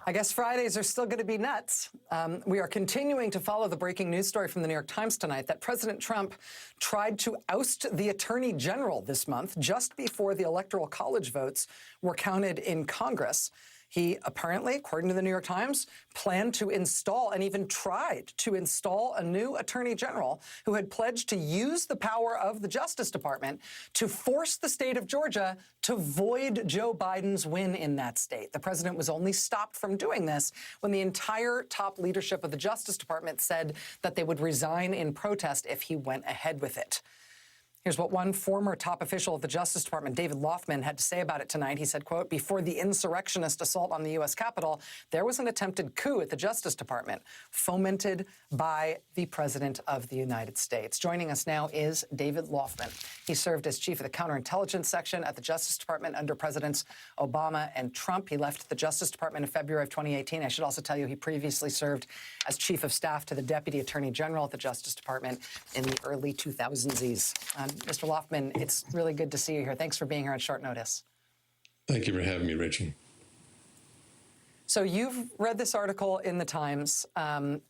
I guess Fridays are still going to be nuts. We are continuing to follow the breaking news story from the New York Times tonight that President Trump tried to oust the Attorney General this month, just before the Electoral College votes were counted in Congress. He apparently, according to the New York Times, planned to install and even tried to install a new attorney general who had pledged to use the power of the Justice Department to force the state of Georgia to void Joe Biden's win in that state. The president was only stopped from doing this when the entire top leadership of the Justice Department said that they would resign in protest if he went ahead with it. Here's what one former top official of the Justice Department, David Loffman, had to say about it tonight. He said, quote, "Before the insurrectionist assault on the U.S. Capitol, there was an attempted coup at the Justice Department, fomented by the President of the United States." Joining us now is David Loffman. He served as chief of the counterintelligence section at the Justice Department under Presidents Obama and Trump. He left the Justice Department in February of 2018. I should also tell you he previously served as chief of staff to the Deputy Attorney General at the Justice Department in the early 2000s. Mr. Loffman, it's really good to see you here. Thanks for being here on short notice. Thank you for having me, Rachel. So you've read this article in the Times,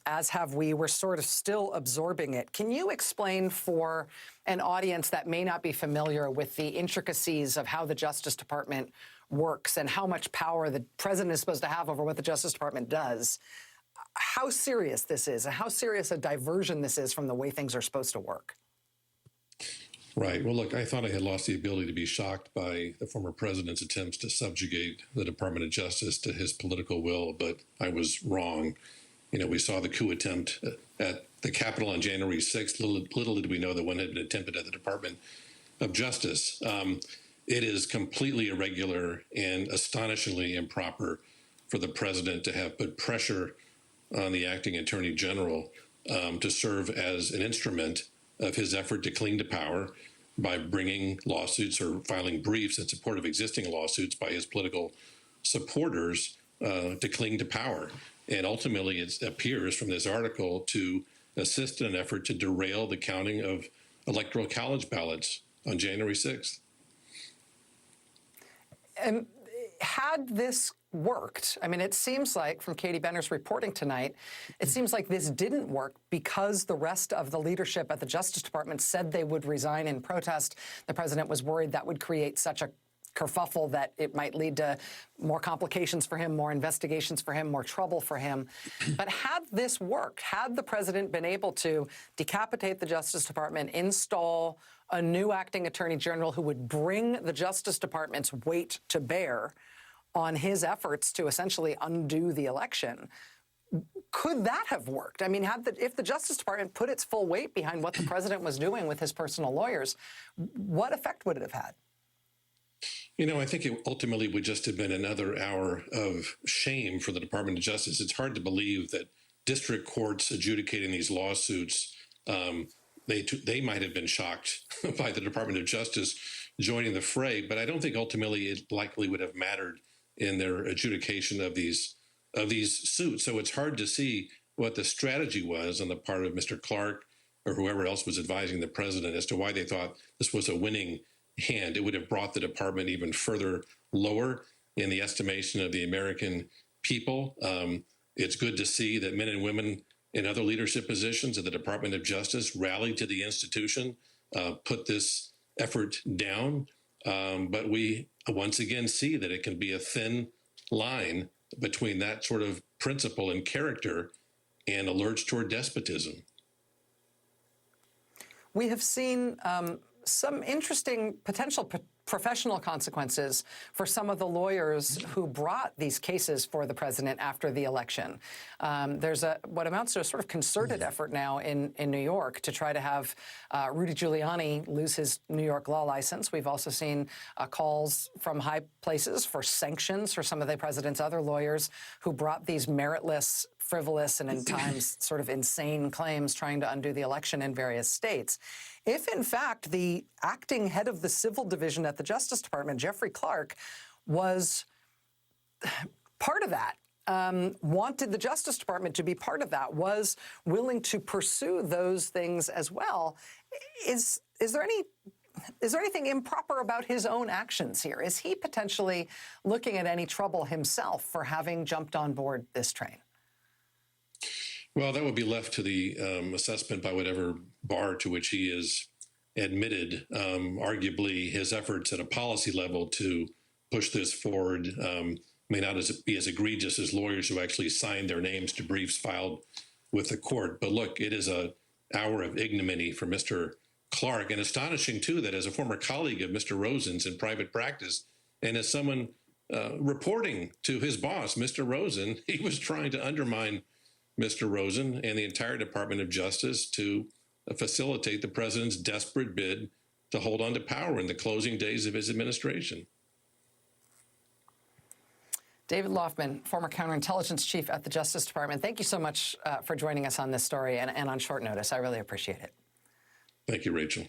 as have we. We're sort of still absorbing it. Can you explain for an audience that may not be familiar with the intricacies of how the Justice Department works and how much power the president is supposed to have over what the Justice Department does, how serious this is and how serious a diversion this is from the way things are supposed to work? Right. Well, look, I thought I had lost the ability to be shocked by the former president's attempts to subjugate the Department of Justice to his political will, but I was wrong. You know, we saw the coup attempt at the Capitol on January 6th. Little did we know that one had been attempted at the Department of Justice. It is completely irregular and astonishingly improper for the president to have put pressure on the acting attorney general to serve as an instrument of his effort to cling to power by bringing lawsuits or filing briefs in support of existing lawsuits by his political supporters to cling to power. And ultimately, it appears from this article to assist in an effort to derail the counting of electoral college ballots on January 6th. And had this worked, I mean, it seems like from Katie Benner's reporting tonight, it seems like this didn't work because the rest of the leadership at the Justice Department said they would resign in protest. The president was worried that would create such a kerfuffle that it might lead to more complications for him, more investigations for him, more trouble for him. But had this worked, had the president been able to decapitate the Justice Department, install a new acting attorney general who would bring the Justice Department's weight to bear on his efforts to essentially undo the election, could that have worked? I mean, if the Justice Department put its full weight behind what the president was doing with his personal lawyers, what effect would it have had? You know, I think it ultimately would just have been another hour of shame for the Department of Justice. It's hard to believe that district courts adjudicating these lawsuits, they might have been shocked by the Department of Justice joining the fray, but I don't think ultimately it likely would have mattered in their adjudication of these suits. So it's hard to see what the strategy was on the part of Mr. Clark or whoever else was advising the president as to why they thought this was a winning hand. It would have brought the department even further lower in the estimation of the American people. It's good to see that men and women in other leadership positions at the Department of Justice rallied to the institution, put this effort down. But we once again see that it can be a thin line between that sort of principle and character and a lurch toward despotism. We have seen some interesting potential professional consequences for some of the lawyers who brought these cases for the president after the election. There's what amounts to a sort of concerted effort now in New York to try to have Rudy Giuliani lose his New York law license. We've also seen calls from high places for sanctions for some of the president's other lawyers who brought these meritless, frivolous, and in times sort of insane claims trying to undo the election in various states. If, in fact, the acting head of the civil division at the Justice Department, Jeffrey Clark, was part of that, wanted the Justice Department to be part of that, was willing to pursue those things as well, is there any is there anything improper about his own actions here? Is he potentially looking at any trouble himself for having jumped on board this train? Well, that would be left to the assessment by whatever bar to which he is admitted. Arguably, his efforts at a policy level to push this forward may not be as egregious as lawyers who actually signed their names to briefs filed with the court. But look, it is an hour of ignominy for Mr. Clark, and astonishing, too, that as a former colleague of Mr. Rosen's in private practice and as someone reporting to his boss, Mr. Rosen, he was trying to undermine Mr. Rosen and the entire Department of Justice to facilitate the president's desperate bid to hold on to power in the closing days of his administration. David Laufman, former counterintelligence chief at the Justice Department, thank you so much for joining us on this story and on short notice. I really appreciate it. Thank you, Rachel.